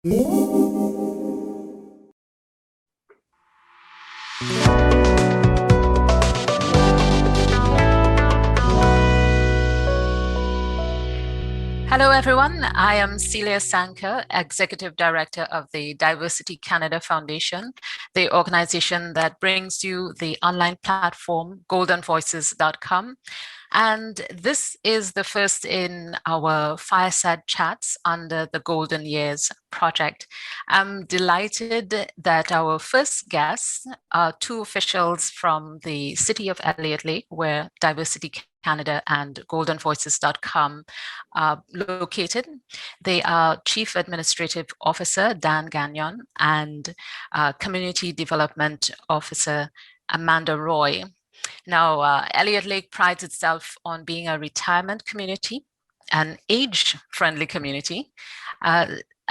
Hello, everyone. I am Celia Sanker, Executive Director of the Diversity Canada Foundation, the organization that brings you the online platform goldenvoices.com. And this is the first in our Fireside chats under the Golden Years project. I'm delighted that our first guests are two officials from the city of Elliot Lake, where Diversity Canada and goldenvoices.com are located. They are Chief Administrative Officer Dan Gagnon and Community Development Officer Amanda Roy. Now, Elliot Lake prides itself on being a retirement community, an age-friendly community.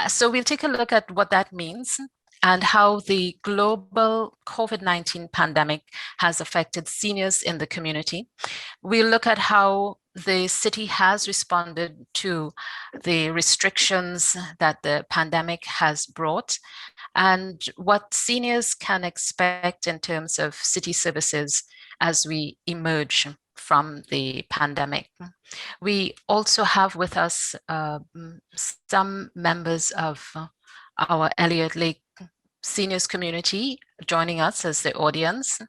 So we'll take a look at what that means and how the global COVID-19 pandemic has affected seniors in the community. We'll look at how the city has responded to the restrictions that the pandemic has brought and what seniors can expect in terms of city services as we emerge from the pandemic. We also have with us some members of our Elliot Lake seniors community joining us as the audience.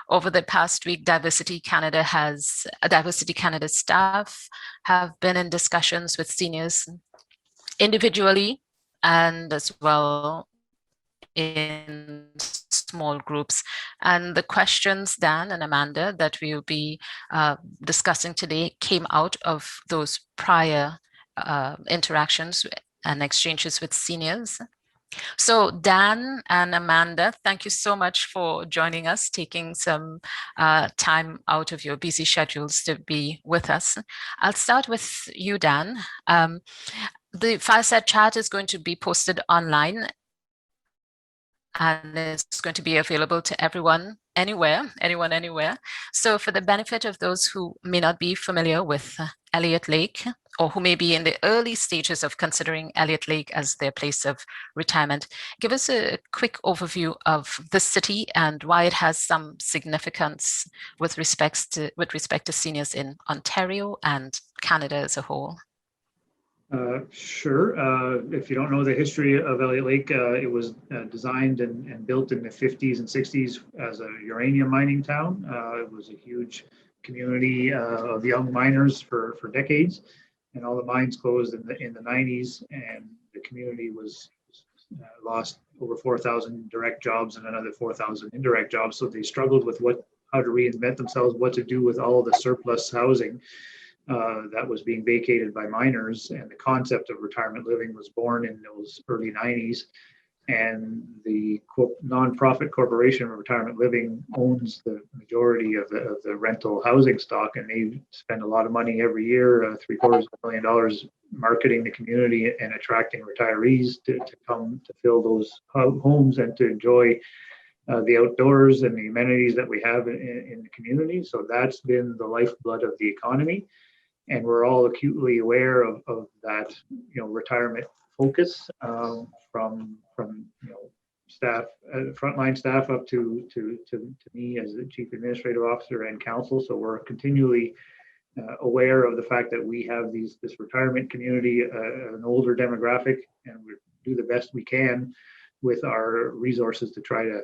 Over the past week, Diversity Canada staff have been in discussions with seniors individually and as well in small groups. And the questions, Dan and Amanda, that we'll be discussing today came out of those prior interactions and exchanges with seniors. So Dan and Amanda, thank you so much for joining us, taking some time out of your busy schedules to be with us. I'll start with you, Dan. The Fireside chat is going to be posted online and it's going to be available to everyone, anyone, anywhere. So for the benefit of those who may not be familiar with Elliot Lake, or who may be in the early stages of considering Elliot Lake as their place of retirement, give us a quick overview of the city and why it has some significance with respect to seniors in Ontario and Canada as a whole. Sure. If you don't know the history of Elliot Lake, it was designed and built in the 50s and 60s as a uranium mining town. It was a huge community of young miners for decades, and all the mines closed in the 90s, and the community was lost over 4,000 direct jobs and another 4,000 indirect jobs. So they struggled with how to reinvent themselves, what to do with all the surplus housing that was being vacated by miners, and the concept of retirement living was born in those early 90s. And the nonprofit corporation of retirement living owns the majority of the rental housing stock, and they spend a lot of money every year, $750,000 marketing the community and attracting retirees to come to fill those homes and to enjoy the outdoors and the amenities that we have in the community. So that's been the lifeblood of the economy. And we're all acutely aware of that, retirement focus from staff, frontline staff, up to me as the chief administrative officer and council. So we're continually aware of the fact that we have this retirement community, an older demographic, and we do the best we can with our resources to try to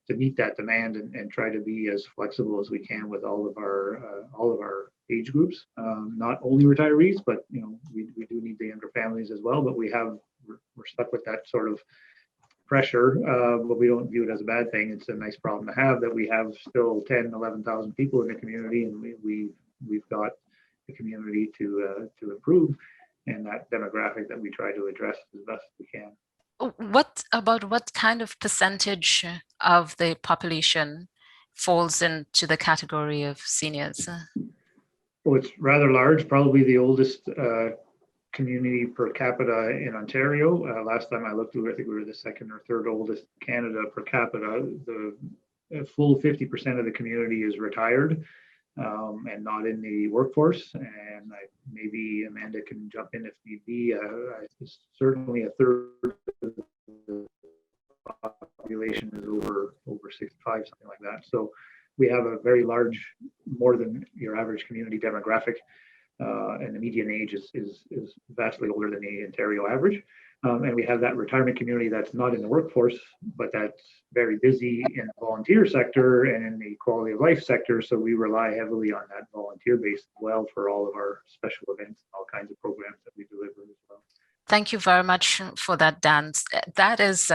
meet that demand and try to be as flexible as we can with all of our age groups. Not only retirees, but we do need the younger families as well. But we're stuck with that sort of pressure, but we don't view it as a bad thing. It's a nice problem to have that we have still 10, 11,000 people in the community, and we've got the community to improve, and that demographic that we try to address as best we can. What kind of percentage of the population falls into the category of seniors? Well, it's rather large, probably the oldest community per capita in Ontario. Last time I looked, I think we were the second or third oldest in Canada per capita. The full 50% of the community is retired and not in the workforce. And maybe Amanda can jump in if need be. Certainly a third of 65, something like that. So we have a very large, more than your average community demographic, and the median age is vastly older than the Ontario average. And we have that retirement community that's not in the workforce, but that's very busy in the volunteer sector and in the quality of life sector. So we rely heavily on that volunteer base as well for all of our special events and all kinds of programs that we deliver as well. Thank you very much for that, Dan. That is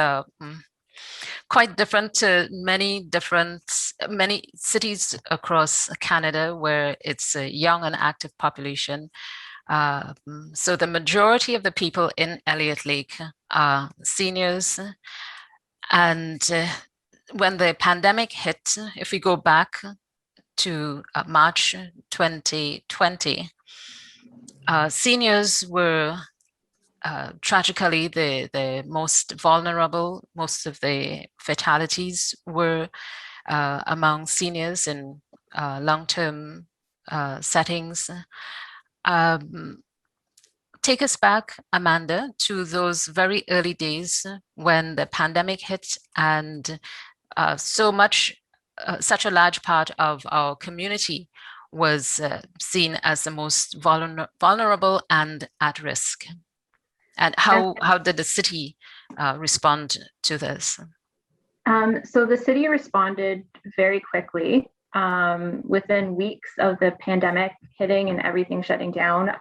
quite different to many cities across Canada where it's a young and active population. So the majority of the people in Elliot Lake are seniors. And when the pandemic hit, if we go back to March 2020, seniors were tragically the most vulnerable. Most of the fatalities were among seniors in long-term settings. Take us back, Amanda, to those very early days when the pandemic hit and such a large part of our community was seen as the most vulnerable and at risk. And how did the city respond to this? So the city responded very quickly. Within weeks of the pandemic hitting and everything shutting down,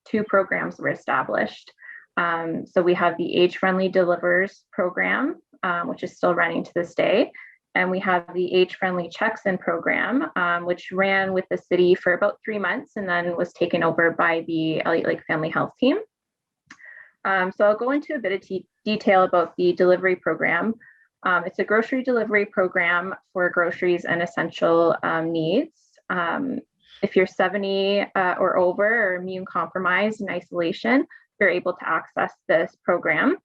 2 programs were established. So we have the Age Friendly Deliveries program, which is still running to this day. And we have the Age Friendly CheckIn program, which ran with the city for about 3 months and then was taken over by the Elliot Lake Family Health Team. So I'll go into a bit of detail about the delivery program. It's a grocery delivery program for groceries and essential needs. If you're 70 or over or immune compromised in isolation, you're able to access this program.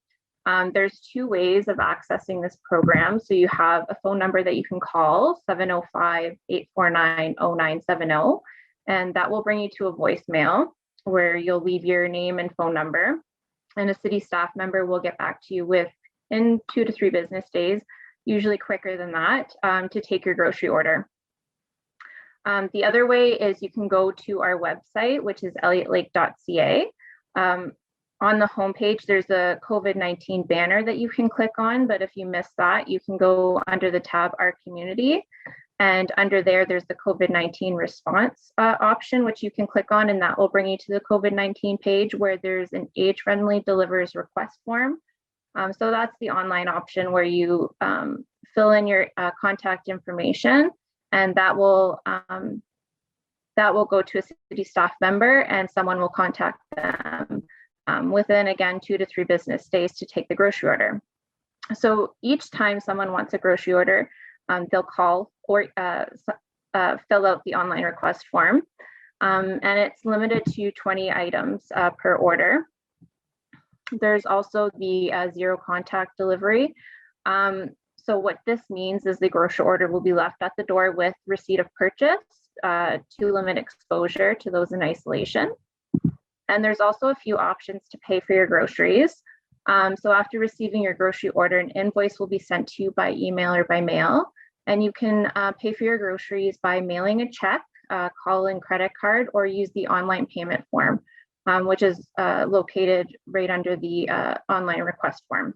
There's 2 ways of accessing this program. So you have a phone number that you can call, 705-849-0970, and that will bring you to a voicemail where you'll leave your name and phone number. And a city staff member will get back to you within 2 to 3 business days, usually quicker than that, to take your grocery order. The other way is you can go to our website, which is elliotlake.ca. On the homepage, there's a COVID-19 banner that you can click on, but if you miss that, you can go under the tab Our Community. And under there, there's the COVID-19 response option, which you can click on, and that will bring you to the COVID-19 page where there's an Age Friendly Deliveries request form. So that's the online option where you fill in your contact information, and that will go to a city staff member, and someone will contact them within, again, 2 to 3 business days to take the grocery order. So each time someone wants a grocery order, they'll call or fill out the online request form, and it's limited to 20 items per order. There's also the zero contact delivery. So what this means is the grocery order will be left at the door with receipt of purchase to limit exposure to those in isolation. And there's also a few options to pay for your groceries. So after receiving your grocery order, an invoice will be sent to you by email or by mail. And you can pay for your groceries by mailing a check, call-in credit card, or use the online payment form, which is located right under the online request form.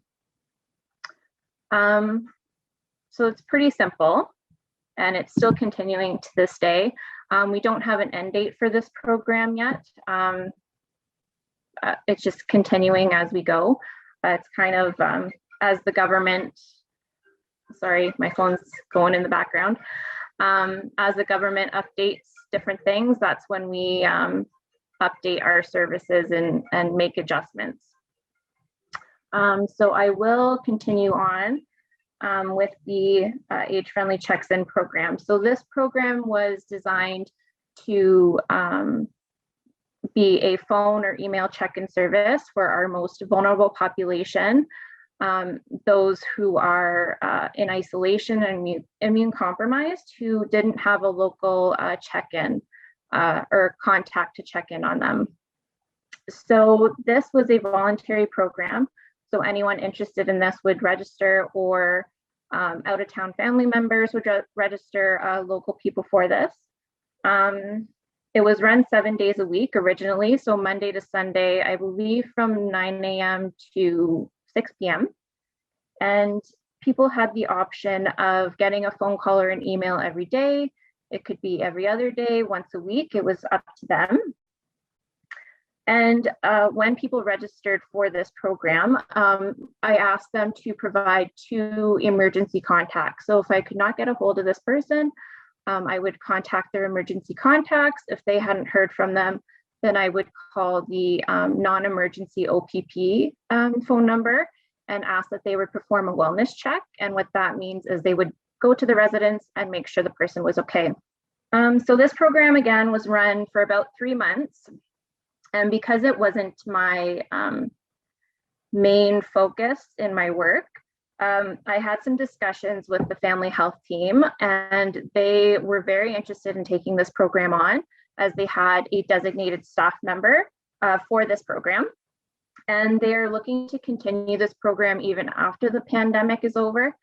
So it's pretty simple, and it's still continuing to this day. We don't have an end date for this program yet. It's just continuing as we go. It's kind of as the government, sorry, my phone's going in the background. As the government updates different things, that's when we update our services and make adjustments. So I will continue on with the Age Friendly CheckIn program. So this program was designed to be a phone or email check-in service for our most vulnerable population, those who are in isolation and immune compromised, who didn't have a local check-in or contact to check in on them. So this was a voluntary program. So anyone interested in this would register or Out-of-town family members would register local people for this. It was run 7 days a week originally, so Monday to Sunday, I believe from 9 a.m. to 6 p.m. And people had the option of getting a phone call or an email every day. It could be every other day, once a week. It was up to them. And when people registered for this program, I asked them to provide 2 emergency contacts. So if I could not get a hold of this person, I would contact their emergency contacts. If they hadn't heard from them, then I would call the non-emergency OPP phone number and ask that they would perform a wellness check. And what that means is they would go to the residence and make sure the person was okay. So this program, again, was run for about 3 months. And because it wasn't my main focus in my work, I had some discussions with the family health team, and they were very interested in taking this program on, as they had a designated staff member for this program. And they're looking to continue this program even after the pandemic is over.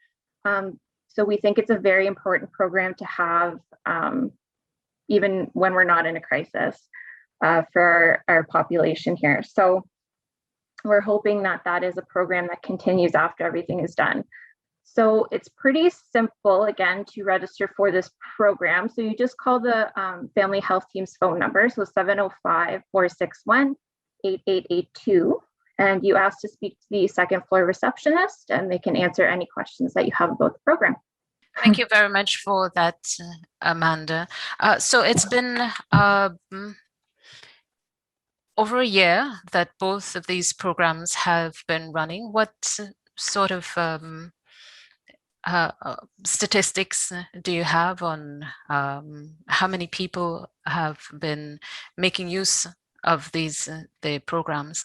So we think it's a very important program to have, even when we're not in a crisis, for our population here. So we're hoping that that is a program that continues after everything is done. So it's pretty simple, again, to register for this program. So you just call the family health team's phone number, so 705-461-8882, and you ask to speak to the second floor receptionist, and they can answer any questions that you have about the program. Thank you very much for that, Amanda. So it's been over a year that both of these programs have been running. What sort of statistics do you have on how many people have been making use of these the programs?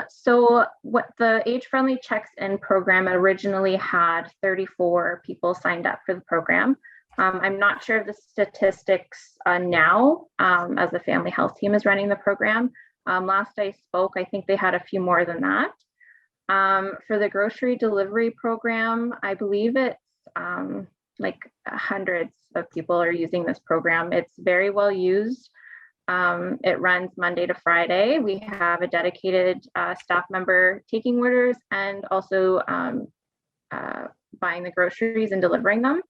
So what the Age-Friendly CheckIn program originally had 34 people signed up for the program. I'm not sure of the statistics now, as the family health team is running the program. Last I spoke, I think they had a few more than that. For the grocery delivery program, I believe it's like hundreds of people are using this program. It's very well used. It runs Monday to Friday. We have a dedicated staff member taking orders and also buying the groceries and delivering them.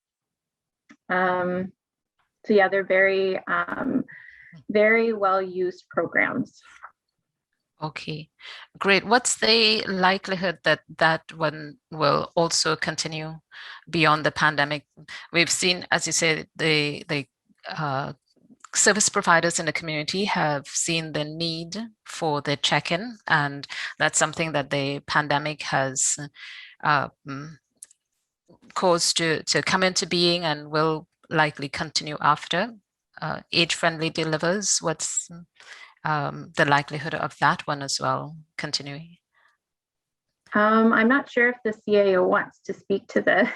So yeah, they're very, very well used programs. Okay, great. What's the likelihood that that one will also continue beyond the pandemic? We've seen, as you said, the service providers in the community have seen the need for the check-in, and that's something that the pandemic has caused to come into being and will likely continue after. Age-Friendly Delivers, what's the likelihood of that one as well continuing? I'm not sure if the CAO wants to speak to this.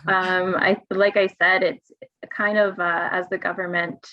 Like I said, it's kind of as the government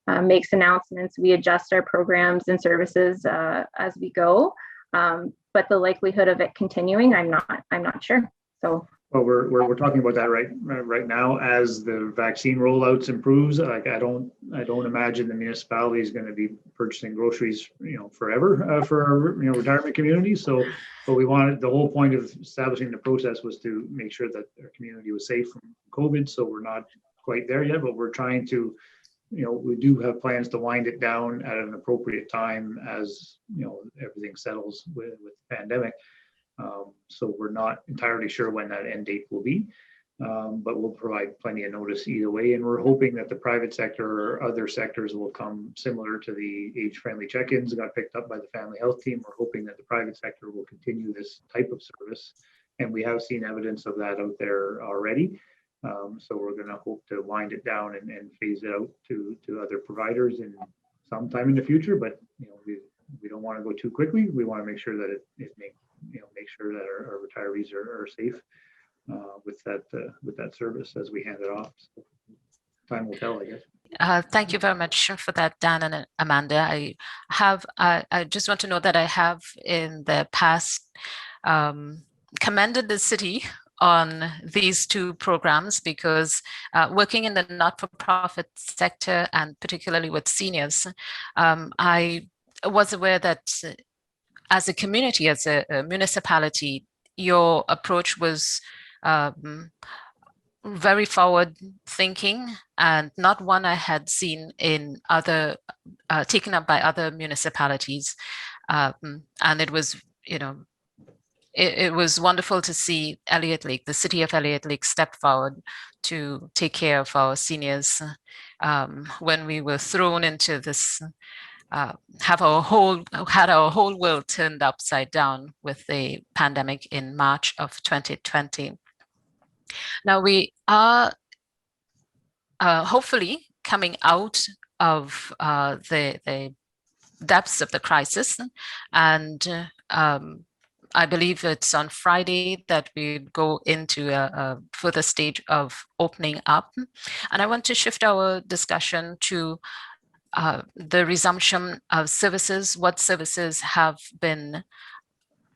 makes announcements, we adjust our programs and services as we go. But the likelihood of it continuing, I'm not sure. So. Well, we're talking about that right now as the vaccine rollouts improves. Like I don't imagine the municipality is going to be purchasing groceries, forever for our retirement community. So, but we wanted, the whole point of establishing the process was to make sure that our community was safe from COVID. So we're not quite there yet, but we're trying to, we do have plans to wind it down at an appropriate time as everything settles with the pandemic. So we're not entirely sure when that end date will be, but we'll provide plenty of notice either way. And we're hoping that the private sector or other sectors will come similar to the age-friendly check-ins that got picked up by the family health team. We're hoping that the private sector will continue this type of service. And we have seen evidence of that out there already. So we're going to hope to wind it down and phase it out to other providers in sometime in the future. But we don't want to go too quickly. We want to make sure that it make sure that our retirees are safe with that service as we hand it off. So time will tell, I guess. Thank you very much for that, Dan and Amanda. I just want to know that I have in the past commended the city on these two programs because working in the not-for-profit sector and particularly with seniors, I was aware that as a community, as a municipality, your approach was very forward thinking and not one I had seen in other, taken up by other municipalities. And it was, it was wonderful to see Elliot Lake, the city of Elliot Lake, step forward to take care of our seniors when we were thrown into this, had our whole world turned upside down with the pandemic in March of 2020. Now we are hopefully coming out of the depths of the crisis, and I believe it's on Friday that we go into a further stage of opening up. And I want to shift our discussion to the resumption of services. What services have been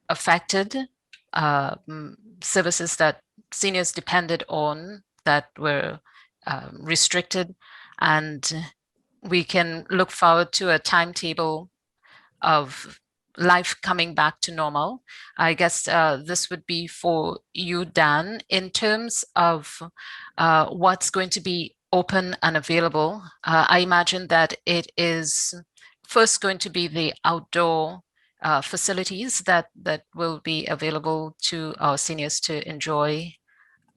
affected? Services that seniors depended on that were restricted, and we can look forward to a timetable of life coming back to normal. I guess this would be for you, Dan, in terms of what's going to be open and available. I imagine that it is first going to be the outdoor facilities that will be available to our seniors to enjoy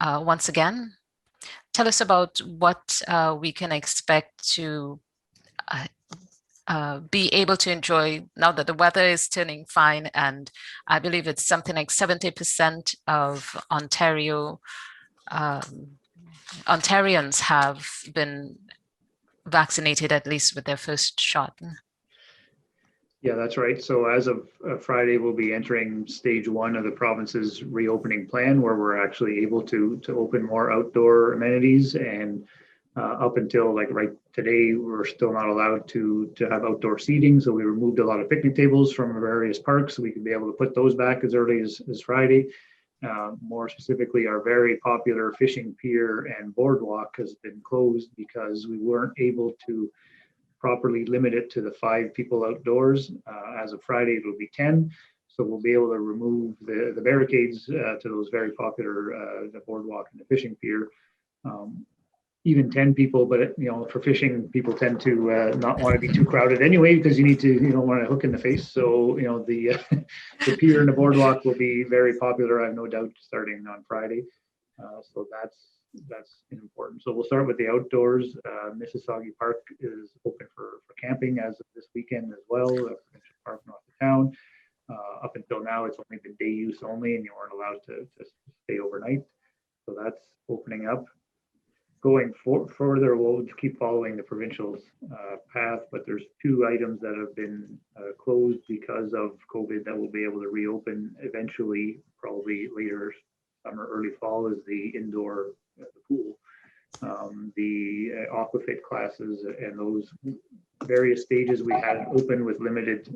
once again. Tell us about what we can expect to be able to enjoy now that the weather is turning fine, and I believe it's something like 70% of Ontarians have been vaccinated, at least with their first shot. Yeah, that's right. So as of Friday, we'll be entering stage 1 of the province's reopening plan, where we're actually able to open more outdoor amenities. And up until like right today, we're still not allowed to have outdoor seating. So we removed a lot of picnic tables from various parks so we can be able to put those back as early as Friday. More specifically, our very popular fishing pier and boardwalk has been closed because we weren't able to properly limit it to the 5 people outdoors. As of Friday, it'll be 10. So we'll be able to remove the barricades to those very popular, the boardwalk and the fishing pier. Even 10 people, but for fishing, people tend to not want to be too crowded anyway, because you need to, you don't want to hook in the face. So, the pier and the boardwalk will be very popular, I have no doubt, starting on Friday. So that's important. So we'll start with the outdoors. Mississauga Park is open for camping as of this weekend as well. Provincial Park north of town. Up until now, it's only been day use only, and you weren't allowed to stay overnight. So that's opening up. Going further, we'll keep following the provincial's path, but there's 2 items that have been closed because of COVID that will be able to reopen eventually, probably later summer, early fall, is the indoor the pool, the aquafit classes, and those various stages we had open with limited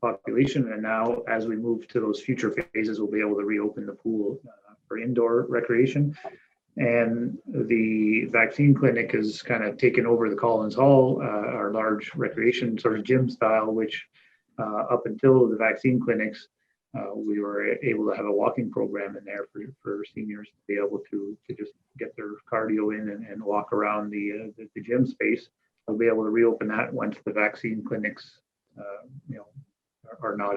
population. And now, as we move to those future phases, we'll be able to reopen the pool for indoor recreation. And the vaccine clinic has kind of taken over the Collins Hall, our large recreation sort of gym style, which up until the vaccine clinics, we were able to have a walking program in there for seniors to be able to just get their cardio in and walk around the gym space. We'll be able to reopen that once the vaccine clinics, are not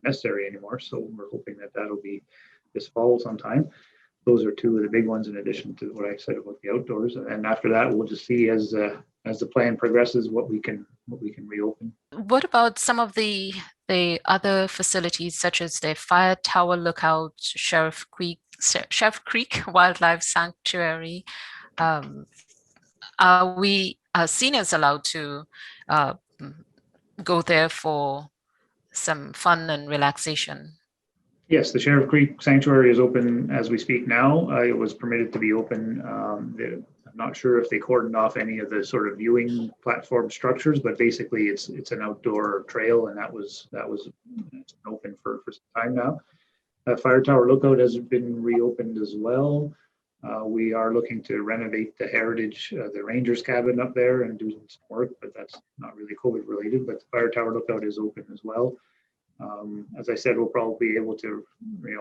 necessary anymore. So we're hoping that that'll be this fall sometime. Those are 2 of the big ones, in addition to what I said about the outdoors. And after that, we'll just see as the plan progresses what we can reopen. What about some of the other facilities, such as the Fire Tower Lookout, Sheriff Creek Wildlife Sanctuary? Are we seniors allowed to go there for some fun and relaxation? Yes, the Sheriff Creek Sanctuary is open as we speak now. It was permitted to be open. I'm not sure if they cordoned off any of the sort of viewing platform structures, but basically it's an outdoor trail, and that was open for some time now. Fire Tower Lookout has been reopened as well. We are looking to renovate the heritage, the Rangers cabin up there and do some work, but that's not really COVID related, but the Fire Tower Lookout is open as well. As I said, we'll probably be able to,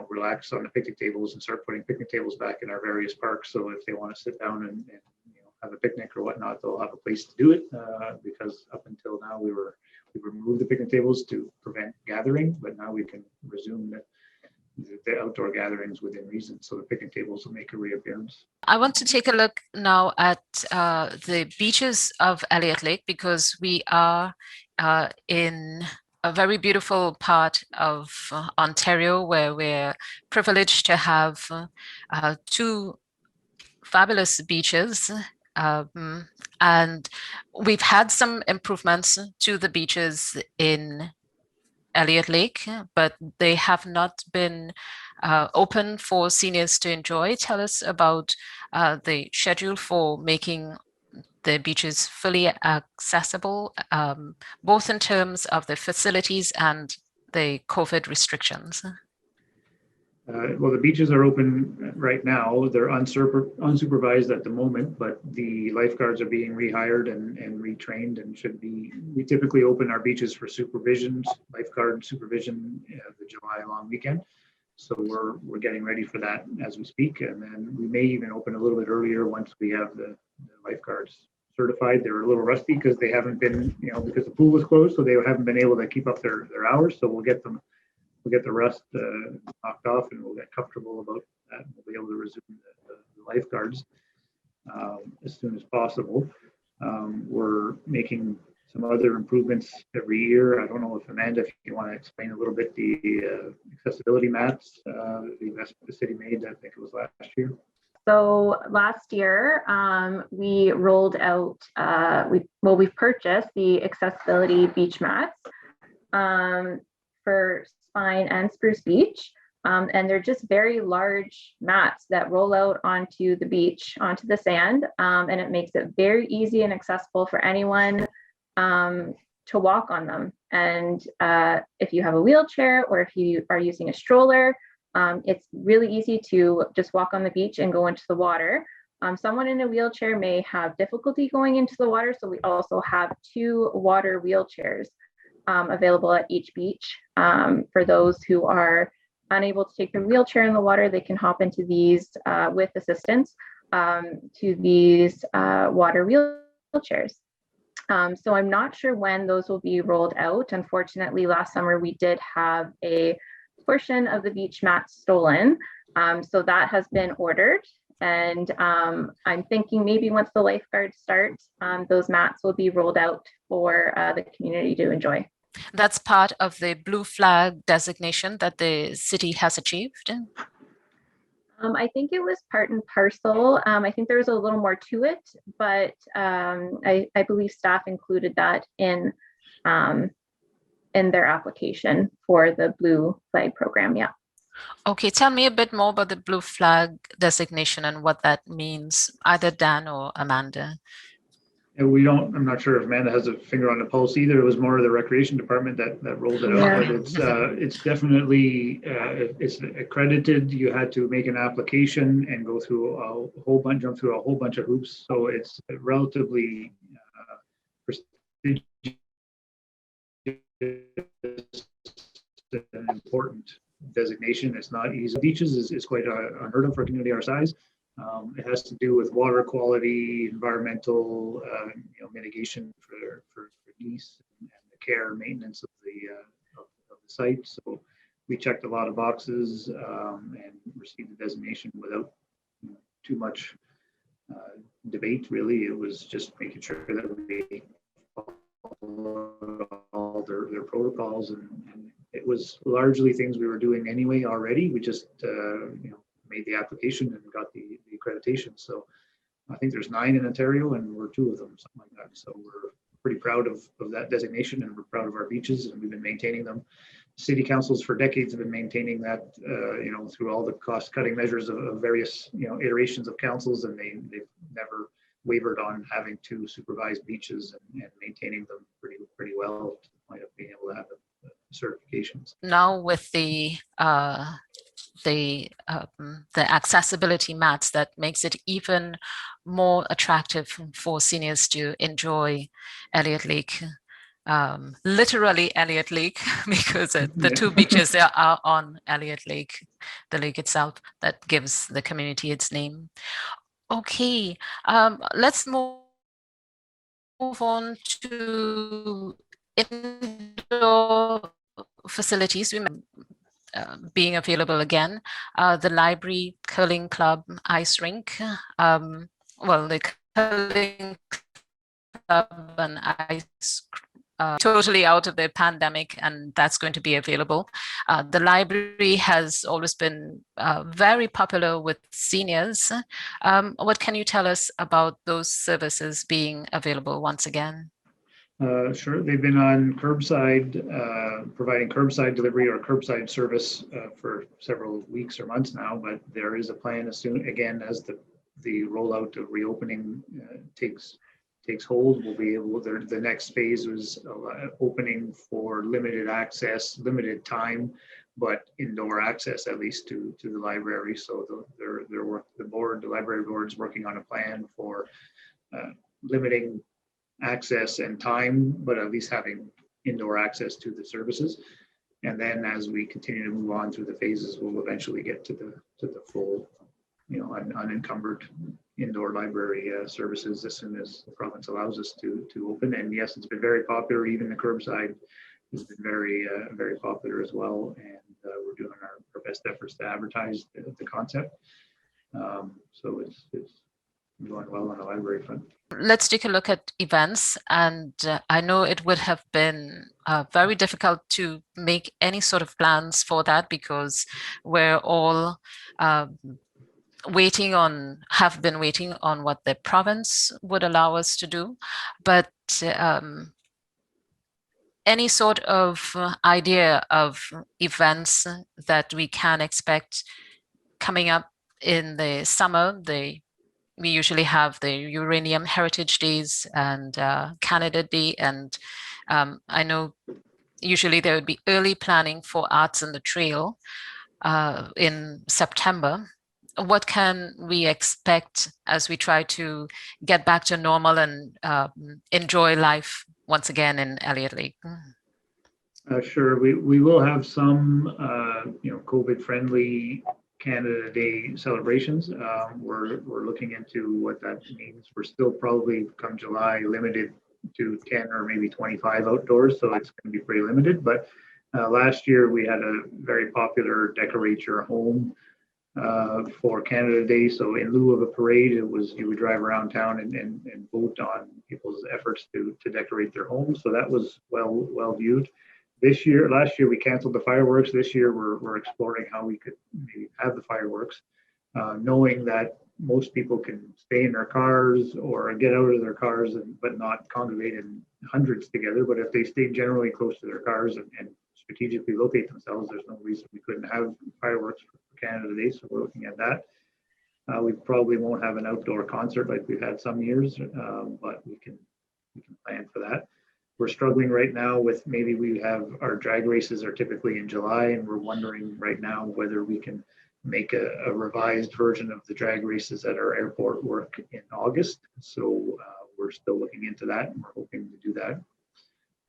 relax on the picnic tables and start putting picnic tables back in our various parks. So if they want to sit down and have a picnic or whatnot, they'll have a place to do it. Because up until now, we removed the picnic tables to prevent gathering, but now we can resume the outdoor gatherings within reason. So the picnic tables will make a reappearance. I want to take a look now at the beaches of Elliot Lake, because we are in a very beautiful part of Ontario where we're privileged to have two fabulous beaches. And we've had some improvements to the beaches in Elliot Lake, but they have not been open for seniors to enjoy. Tell us about the schedule for making the beaches fully accessible, both in terms of the facilities and the COVID restrictions. Well, the beaches are open right now. They're unsupervised at the moment, but the lifeguards are being rehired and retrained and should be. We typically open our beaches for supervision, lifeguard supervision, the July long weekend. So we're getting ready for that as we speak, and then we may even open a little bit earlier once we have the lifeguards certified. They're a little rusty because they haven't been, because the pool was closed, so they haven't been able to keep up their hours. So we'll get the rust knocked off, and we'll get comfortable about that. We'll be able to resume the lifeguards as soon as possible. We're making some other improvements every year. I don't know if Amanda, if you want to explain a little bit the accessibility mats, the investment the city made. I think it was last year. So last year, we rolled out, we purchased the accessibility beach mats for Spine and Spruce Beach. And they're just very large mats that roll out onto the beach, onto the sand. And it makes it very easy and accessible for anyone to walk on them. And if you have a wheelchair or if you are using a stroller, it's really easy to just walk on the beach and go into the water. Someone in a wheelchair may have difficulty going into the water. So we also have 2 water wheelchairs available at each beach. For those who are unable to take their wheelchair in the water, they can hop into these with assistance to these water wheelchairs. So I'm not sure when those will be rolled out. Unfortunately, last summer we did have a portion of the beach mats stolen. So that has been ordered. And I'm thinking maybe once the lifeguards start, those mats will be rolled out for the community to enjoy. That's part of the blue flag designation that the city has achieved. I think it was part and parcel. I think there was a little more to it, but I believe staff included that in their application for the blue flag program. Yeah. Okay, tell me a bit more about the blue flag designation and what that means, either Dan or Amanda. And I'm not sure if Amanda has a finger on the pulse either. It was more of the recreation department that rolled it out, but it's definitely, it's accredited. You had to make an application and go through jump through a whole bunch of hoops. So it's relatively prestigious and important designation. It's not easy. Beaches is quite unheard of for a community our size. It has to do with water quality, environmental mitigation for geese, and the care and maintenance of the site. So we checked a lot of boxes and received the designation without too much debate. Really, it was just making sure that we followed all their protocols, and it was largely things we were doing anyway already. We just made the application and got the accreditation. So I think there's 9 in Ontario, and we're 2 of them, something like that. So we're pretty proud of that designation, and we're proud of our beaches, and we've been maintaining them. City councils for decades have been maintaining that, through all the cost-cutting measures of various, iterations of councils, and they've never wavered on having 2 supervised beaches and maintaining them pretty well to the point of being able to have the certifications. Now with the the accessibility mats that makes it even more attractive for seniors to enjoy Elliot Lake. Literally Elliot Lake, because the two beaches there are on Elliot Lake, the lake itself that gives the community its name. Okay, let's move on to indoor facilities. Being available again, the library, curling club, ice rink, well, the curling club and ice totally out of the pandemic, and that's going to be available. The library has always been very popular with seniors. What can you tell us about those services being available once again? Sure. They've been on curbside, providing curbside delivery or curbside service for several weeks or months now, but there is a plan as soon, again, as the rollout of reopening takes hold, we'll be able, the next phase was opening for limited access, limited time, but indoor access at least to the library. So the library board is working on a plan for limiting access and time, but at least having indoor access to the services. And then as we continue to move on through the phases, we'll eventually get to the full, unencumbered indoor library services as soon as the province allows us to open. And yes, it's been very popular. Even the curbside has been very popular as well. And we're doing our best efforts to advertise the concept. So it's going well on the library front. Let's take a look at events, and I know it would have been very difficult to make any sort of plans for that because we're all have been waiting on what the province would allow us to do. But any sort of idea of events that we can expect coming up in the summer, we usually have the Uranium Heritage Days and Canada Day. And I know usually there would be early planning for Arts on the Trail in September. What can we expect as we try to get back to normal and enjoy life once again in Elliot Lake? Sure, we will have some, COVID-friendly Canada Day celebrations. We're looking into what that means. We're still probably come July limited to 10 or maybe 25 outdoors, so it's going to be pretty limited. But last year we had a very popular Decorate Your Home for Canada Day. So in lieu of a parade, it was you would drive around town and vote on people's efforts to decorate their homes. So that was well viewed. Last year we canceled the fireworks. This year we're exploring how we could maybe have the fireworks, knowing that most people can stay in their cars or get out of their cars but not congregate in hundreds together. But if they stay generally close to their cars and strategically locate themselves, there's no reason we couldn't have fireworks for Canada Day. So we're looking at that. We probably won't have an outdoor concert like we've had some years, but we can plan for that. We're struggling right now with maybe we have our drag races are typically in July, and we're wondering right now whether we can make a revised version of the drag races at our airport work in August. So we're still looking into that, and we're hoping to do that.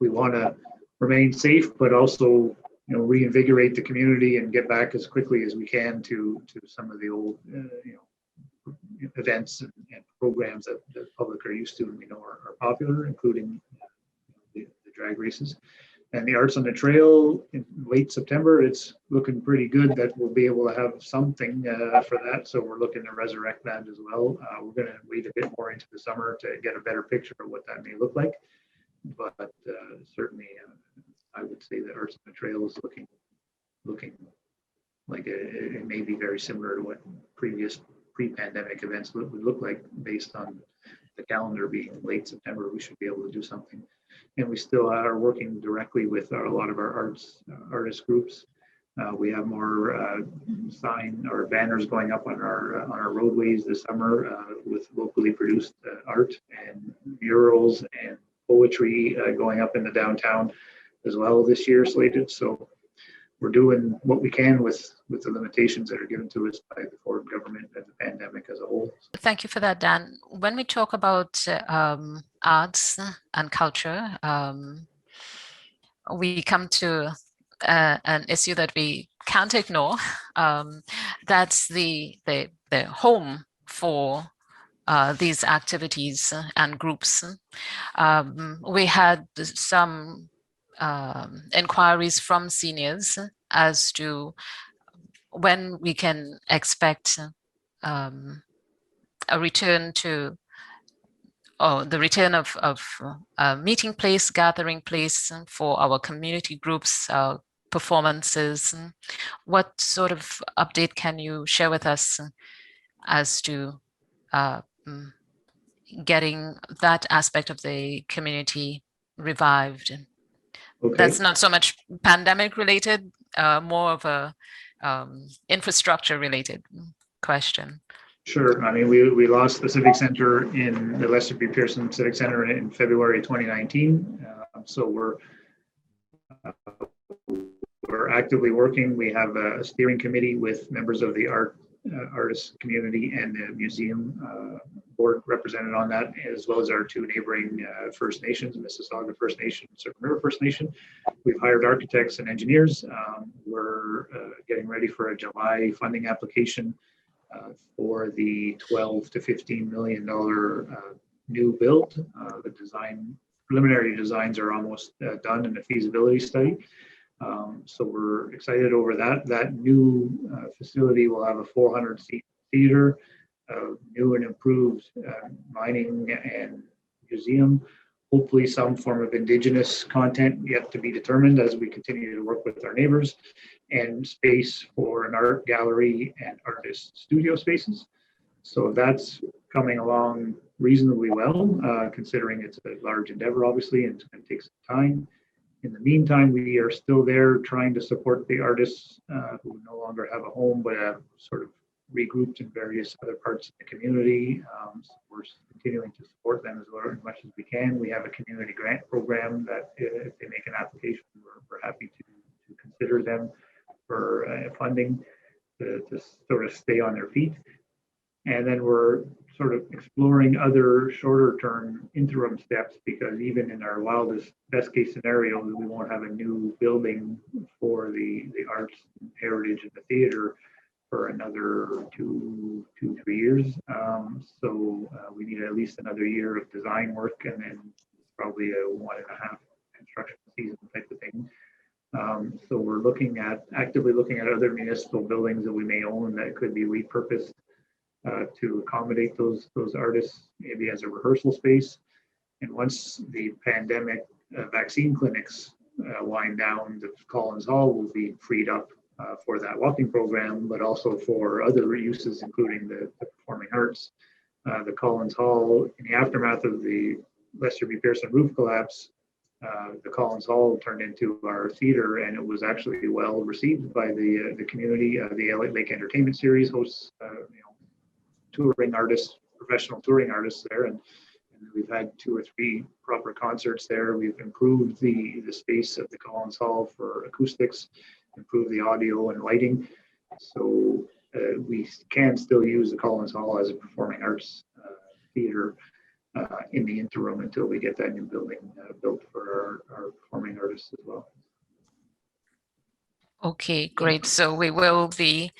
We want to remain safe, but also reinvigorate the community and get back as quickly as we can to some of the old events and programs that the public are used to and we know are popular, including the drag races. And the Arts on the Trail in late September, it's looking pretty good that we'll be able to have something for that. So we're looking to resurrect that as well. We're going to wait a bit more into the summer to get a better picture of what that may look like. But certainly, I would say that Arts on the Trail is looking like it may be very similar to what previous pre-pandemic events would look like based on the calendar being late September. We should be able to do something. And we still are working directly with a lot of our artist groups. We have more sign or banners going up on our roadways this summer with locally produced art and murals and poetry going up in the downtown as well this year slated. So we're doing what we can with the limitations that are given to us by the Ford government and the pandemic as a whole. Thank you for that, Dan. When we talk about arts and culture, we come to an issue that we can't ignore. That's the home for these activities and groups. We had some inquiries from seniors as to when we can expect a return to, or the return of a meeting place, gathering place for our community groups, performances. What sort of update can you share with us as to getting that aspect of the community revived? Okay. That's not so much pandemic related, more of a infrastructure related question. Sure. I mean, we lost the Civic Center in the Lester B. Pearson Civic Center in February 2019. So we're actively working. We have a steering committee with members of the artist community and the museum board represented on that, as well as our two neighboring First Nations, Mississauga First Nation, Serpent River First Nation. We've hired architects and engineers. We're getting ready for a July funding application for the $12 to $15 million new build. The preliminary designs are almost done in the feasibility study. So we're excited over that. That new facility will have a 400-seat theater, new and improved mining and museum, hopefully some form of Indigenous content yet to be determined as we continue to work with our neighbors, and space for an art gallery and artist studio spaces. So that's coming along reasonably well, considering it's a large endeavor, obviously, and it's going to take some time. In the meantime, we are still there trying to support the artists who no longer have a home, but have sort of regrouped in various other parts of the community. So we're continuing to support them as much as we can. We have a community grant program that if they make an application, we're happy to consider them for funding to sort of stay on their feet. And then we're sort of exploring other shorter term interim steps, because even in our wildest best case scenario, we won't have a new building for the arts and heritage and the theater for another 2-3 years. So we need at least another year of design work, and then probably a 1.5 construction season type of thing. So we're actively looking at other municipal buildings that we may own that could be repurposed to accommodate those artists, maybe as a rehearsal space. And once the pandemic vaccine clinics wind down, the Collins Hall will be freed up for that walking program, but also for other uses, including the performing arts. The Collins Hall, in the aftermath of the Lester B. Pearson roof collapse, the Collins Hall turned into our theater, and it was actually well received by the community. The Elliot Lake Entertainment Series hosts touring artists, professional touring artists there, and we've had 2 or 3 proper concerts there. We've improved the space of the Collins Hall for acoustics, improved the audio and lighting. So we can still use the Collins Hall as a performing arts theater in the interim until we get that new building built for our performing artists as well. Okay, great. So we will be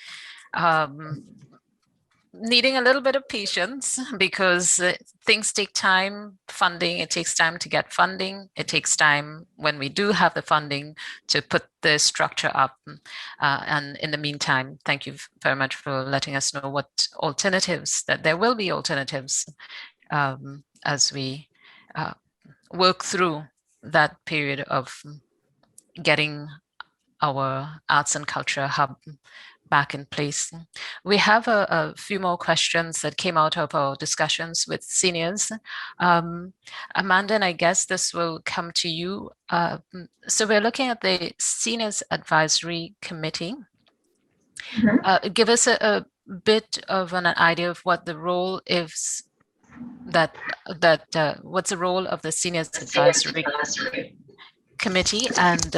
needing a little bit of patience, because things take time. Funding, it takes time to get funding. It takes time when we do have the funding to put the structure up. And in the meantime, thank you very much for letting us know what alternatives, that there will be alternatives as we work through that period of getting our arts and culture hub back in place. We have a few more questions that came out of our discussions with seniors. Amanda, and I guess this will come to you. So we're looking at the Seniors Advisory Committee. Mm-hmm. Give us a bit of an idea of what the role is, what's the role of the Seniors Advisory Committee, and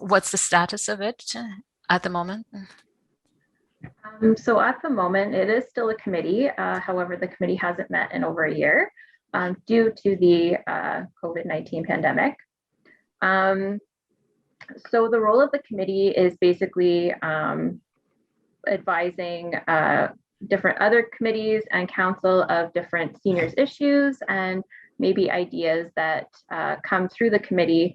what's the status of it at the moment? So at the moment, it is still a committee. However, the committee hasn't met in over a year due to the COVID-19 pandemic. So the role of the committee is basically advising different other committees and council of different seniors issues and maybe ideas that come through the committee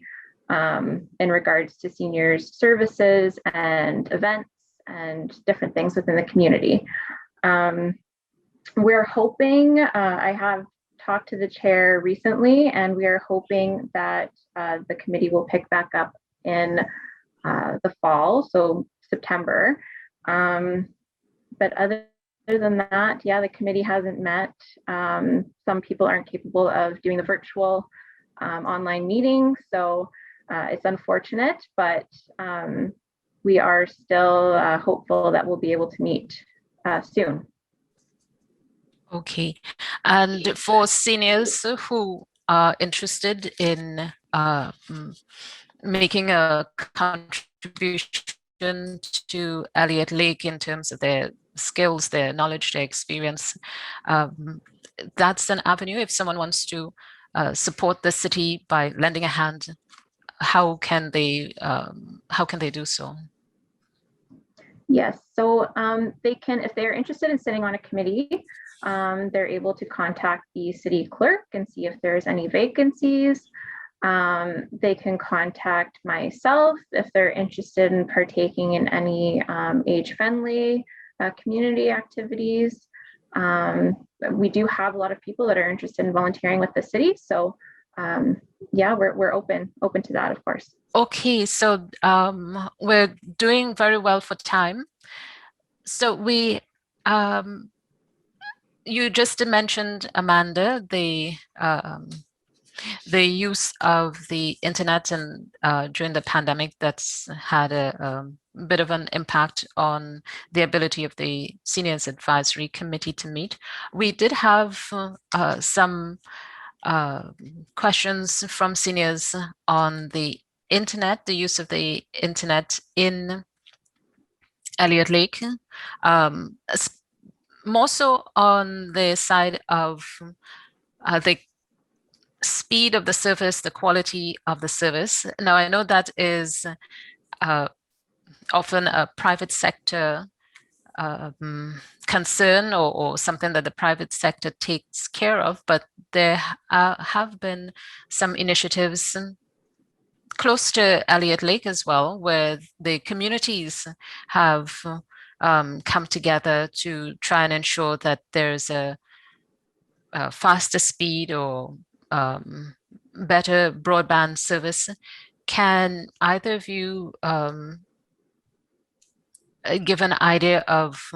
in regards to seniors services and events and different things within the community. We're hoping, I have talked to the chair recently, and we are hoping that the committee will pick back up in the fall, so September. But other than that, yeah, the committee hasn't met. Some people aren't capable of doing the virtual online meetings, so it's unfortunate, but we are still hopeful that we'll be able to meet soon. Okay, and for seniors who are interested in making a contribution to Elliot Lake in terms of their skills, their knowledge, their experience, that's an avenue. If someone wants to support the city by lending a hand, how can they do so? Yes, so they can, if they're interested in sitting on a committee, they're able to contact the city clerk and see if there's any vacancies. They can contact myself if they're interested in partaking in any age-friendly community activities. We do have a lot of people that are interested in volunteering with the city, so yeah, we're open to that, of course. Okay, so we're doing very well for time. So we, you just mentioned, Amanda, the use of the internet and during the pandemic that's had a bit of an impact on the ability of the Seniors Advisory Committee to meet. We did have some questions from seniors on the internet, the use of the internet in Elliot Lake, more so on the side of the speed of the service, the quality of the service. Now, I know that is often a private sector concern or something that the private sector takes care of, but there have been some initiatives close to Elliot Lake as well, where the communities have come together to try and ensure that there's a faster speed or better broadband service. Can either of you give an idea of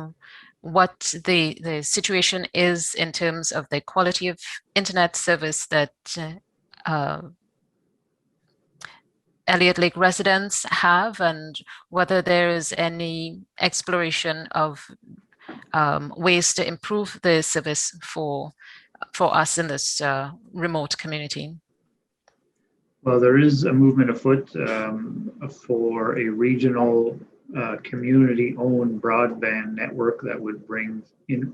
what the situation is in terms of the quality of internet service that Elliot Lake residents have, and whether there is any exploration of ways to improve the service for us in this remote community? Well, there is a movement afoot for a regional community-owned broadband network that would bring in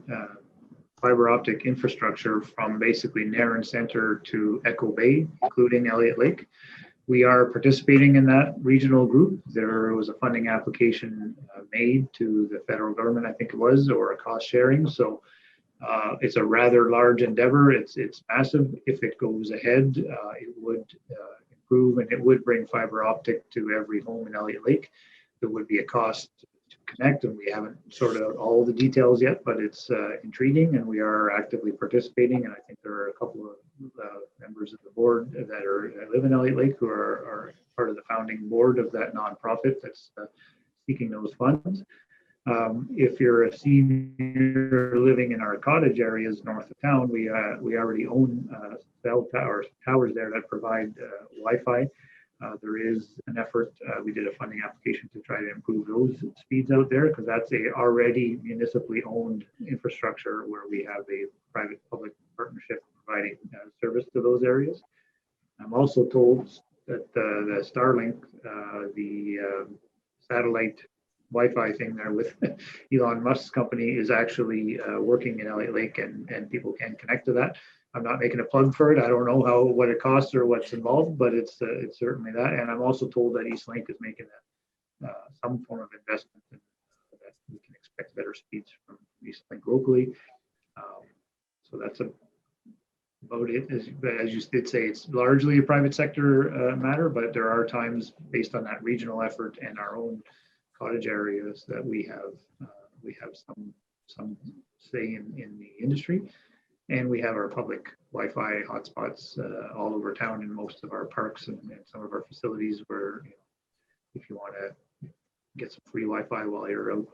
fiber optic infrastructure from basically Narren Center to Echo Bay, including Elliot Lake. We are participating in that regional group. There was a funding application made to the federal government, I think it was, or a cost sharing. So it's a rather large endeavor. It's massive. If it goes ahead, it would improve and it would bring fiber optic to every home in Elliot Lake. There would be a cost to connect, and we haven't sorted out all the details yet, but it's intriguing, and we are actively participating. And I think there are a couple of members of the board that live in Elliot Lake who are part of the founding board of that nonprofit that's seeking those funds. If you're a senior living in our cottage areas north of town, we already own cell towers there that provide Wi-Fi. There is an effort. We did a funding application to try to improve those speeds out there, because that's a already municipally owned infrastructure where we have a private-public partnership providing service to those areas. I'm also told that the Starlink, the satellite Wi-Fi thing there with Elon Musk's company is actually working in Elliot Lake, and people can connect to that. I'm not making a plug for it. I don't know what it costs or what's involved, but it's certainly that. And I'm also told that Eastlink is making some form of investment, and that we can expect better speeds from Eastlink locally. So that's about it. As you did say, it's largely a private sector matter, but there are times based on that regional effort and our own cottage areas that we have some say in the industry, and we have our public Wi-Fi hotspots all over town in most of our parks and some of our facilities where, if you want to get some free Wi-Fi while you're out,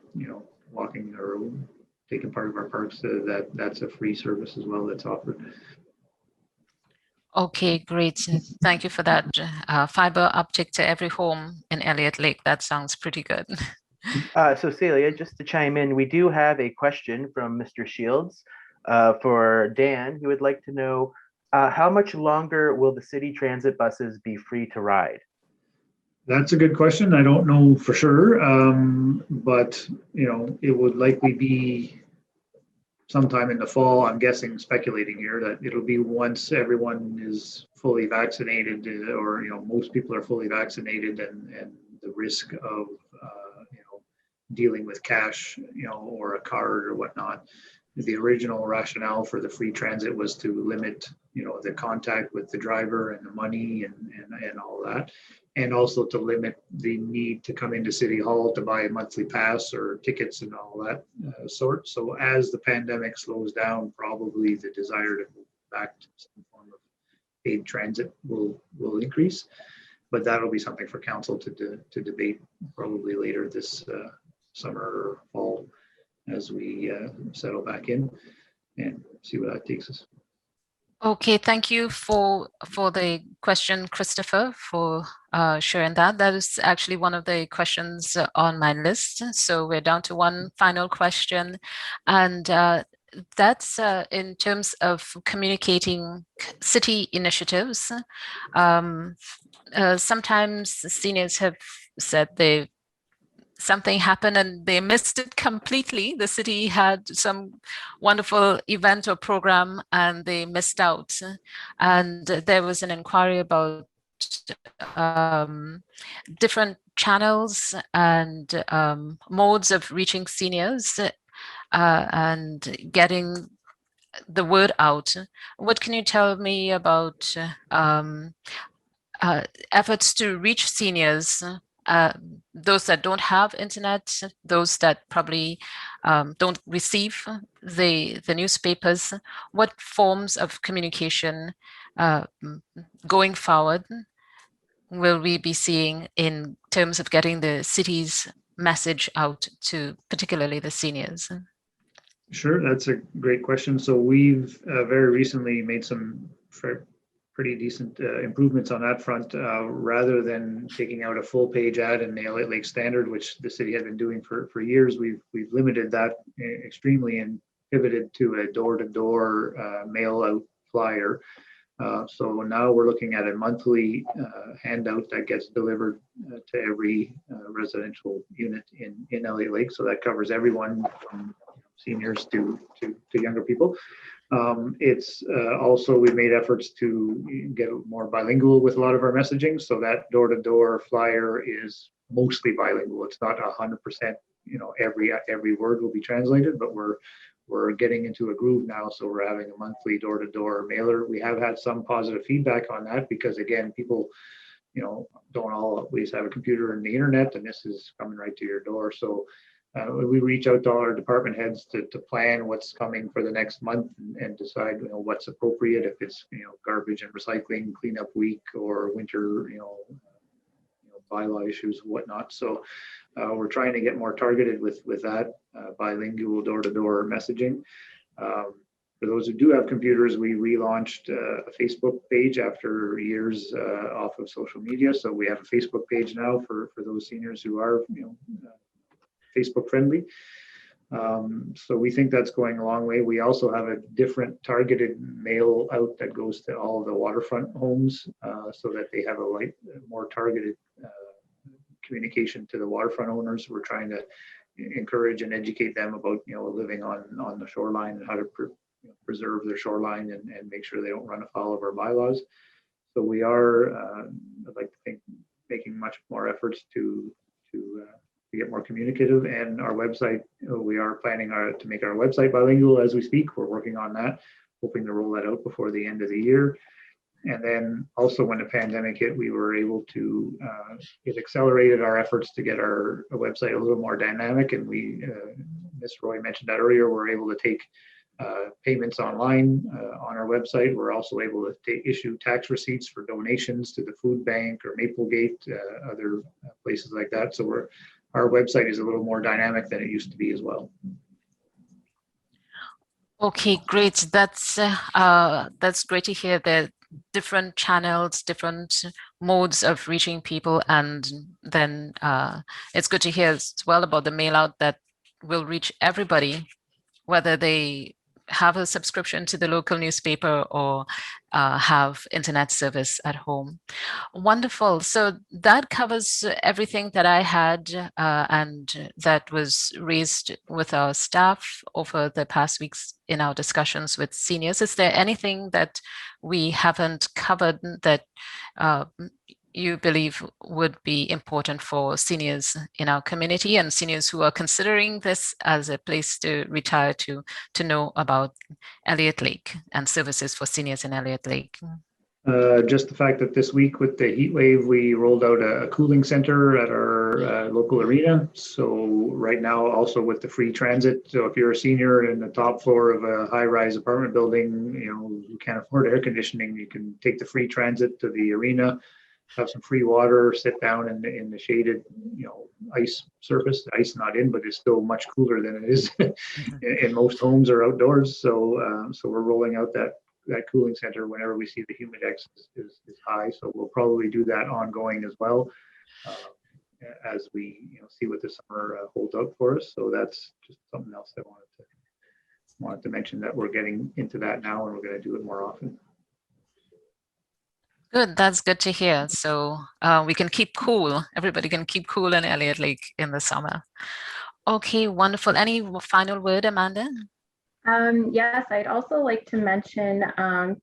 walking or taking part of our parks, that's a free service as well that's offered. Okay, great. Thank you for that. Fiber optic to every home in Elliot Lake. That sounds pretty good. So Celia, just to chime in, we do have a question from Mr. Shields for Dan. He would like to know, how much longer will the city transit buses be free to ride? That's a good question. I don't know for sure, but it would likely be sometime in the fall. I'm guessing, speculating here, that it'll be once everyone is fully vaccinated, or most people are fully vaccinated, and the risk of dealing with cash, or a card or whatnot. The original rationale for the free transit was to limit, the contact with the driver and the money and all that, and also to limit the need to come into City Hall to buy a monthly pass or tickets and all that sort. So as the pandemic slows down, probably the desire to move back to some form of paid transit will increase, but that'll be something for council to debate probably later this summer or fall, as we settle back in and see where that takes us. Okay, thank you for the question, Christopher, for sharing that. That is actually one of the questions on my list. So we're down to one final question, and that's in terms of communicating city initiatives. Sometimes seniors have said something happened and they missed it completely. The city had some wonderful event or program and they missed out. And there was an inquiry about different channels and modes of reaching seniors and getting the word out. What can you tell me about efforts to reach seniors, those that don't have internet, those that probably don't receive the newspapers? What forms of communication going forward will we be seeing in terms of getting the city's message out to particularly the seniors? Sure, that's a great question. So we've very recently made some pretty decent improvements on that front. Rather than taking out a full page ad in the Elliot Lake Standard, which the city had been doing for years, we've limited that extremely and pivoted to a door-to-door mail out flyer. So now we're looking at a monthly handout that gets delivered to every residential unit in Elliot Lake. So that covers everyone from seniors to younger people. It's also, we've made efforts to get more bilingual with a lot of our messaging. So that door-to-door flyer is mostly bilingual. It's not 100%, every word will be translated, but we're getting into a groove now. So we're having a monthly door-to-door mailer. We have had some positive feedback on that because, again, people, don't always have a computer and the internet, and this is coming right to your door. So we reach out to all our department heads to plan what's coming for the next month and decide, what's appropriate, if it's, garbage and recycling cleanup week or winter, bylaw issues, whatnot. So we're trying to get more targeted with that bilingual door-to-door messaging. For those who do have computers, we relaunched a Facebook page after years off of social media. So we have a Facebook page now for those seniors who are, Facebook friendly. So we think that's going a long way. We also have a different targeted mail out that goes to all of the waterfront homes so that they have a more targeted communication to the waterfront owners. We're trying to encourage and educate them about living on the shoreline and how to preserve their shoreline and make sure they don't run afoul of our bylaws. So we are, I'd like to think, making much more efforts to get more communicative. And our website, we are planning to make our website bilingual as we speak. We're working on that, hoping to roll that out before the end of the year. And then also when the pandemic hit, we were able to, it accelerated our efforts to get our website a little more dynamic. And we, Ms. Roy mentioned that earlier, we're able to take payments online on our website. We're also able to issue tax receipts for donations to the food bank or Maplegate, other places like that. So our website is a little more dynamic than it used to be as well. Okay, great. That's great to hear that different channels, different modes of reaching people, and then it's good to hear as well about the mail out that will reach everybody, whether they have a subscription to the local newspaper or have internet service at home. Wonderful. So that covers everything that I had and that was raised with our staff over the past weeks in our discussions with seniors. Is there anything that we haven't covered that you believe would be important for seniors in our community and seniors who are considering this as a place to retire to know about Elliot Lake and services for seniors in Elliot Lake? Just the fact that this week with the heat wave, we rolled out a cooling center at our local arena. So right now also with the free transit. So if you're a senior in the top floor of a high-rise apartment building, who can't afford air conditioning, you can take the free transit to the arena, have some free water, sit down in the shaded, ice surface. The ice not in, but it's still much cooler than it is in most homes or outdoors. So we're rolling out that cooling center whenever we see the humidex is high. So we'll probably do that ongoing as well as we see what the summer holds out for us. So that's just something else I wanted to mention, that we're getting into that now and we're going to do it more often. Good, that's good to hear. So we can keep cool. Everybody can keep cool in Elliot Lake in the summer. Okay, wonderful. Any final word, Amanda? Yes, I'd also like to mention,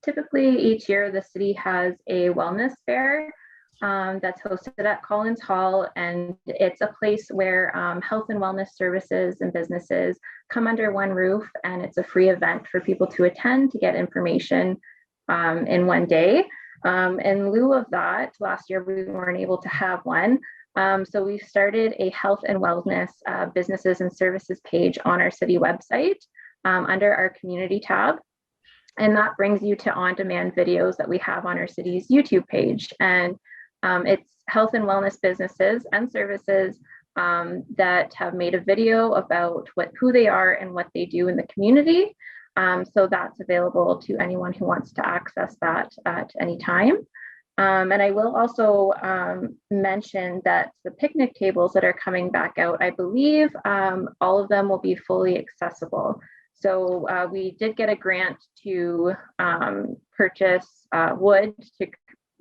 typically each year the city has a wellness fair that's hosted at Collins Hall, and it's a place where health and wellness services and businesses come under one roof, and it's a free event for people to attend to get information in one day. In lieu of that, last year we weren't able to have one. So we've started a health and wellness businesses and services page on our city website under our community tab. And that brings you to on-demand videos that we have on our city's YouTube page. And it's health and wellness businesses and services that have made a video about who they are and what they do in the community. So that's available to anyone who wants to access that at any time. And I will also mention that the picnic tables that are coming back out, I believe all of them will be fully accessible. So we did get a grant to purchase wood to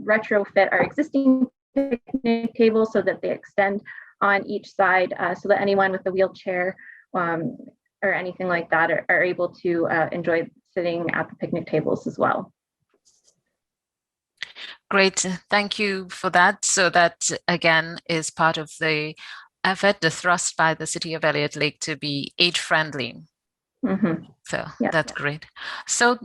retrofit our existing picnic tables so that they extend on each side so that anyone with a wheelchair or anything like that are able to enjoy sitting at the picnic tables as well. Great, thank you for that. So that again is part of the effort, the thrust by the City of Elliot Lake to be age friendly. Mm-hmm. So yeah, that's great. So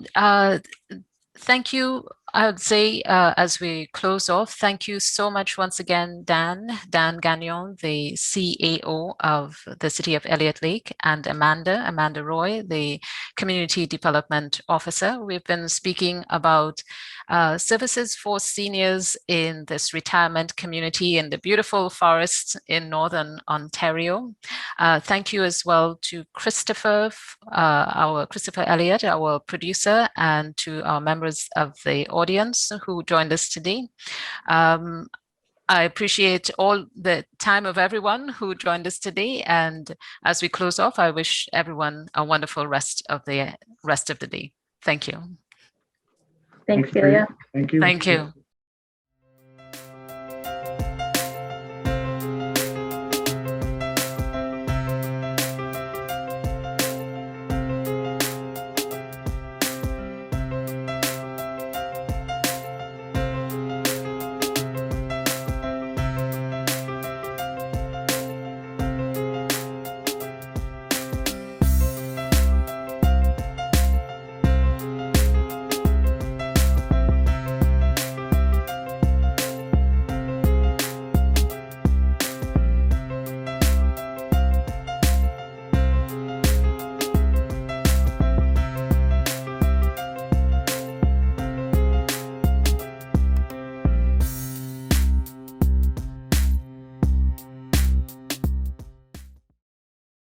thank you. I would say as we close off, thank you so much once again, Dan Gagnon, the CAO of the City of Elliot Lake, and Amanda Roy, the Community Development Officer. We've been speaking about services for seniors in this retirement community in the beautiful forests in Northern Ontario. Thank you as well to Christopher Elliot, our producer, and to our members of the audience who joined us today. I appreciate all the time of everyone who joined us today. And as we close off, I wish everyone a wonderful rest of the day. Thank you. Thanks, Celia. Thank you. Thank you.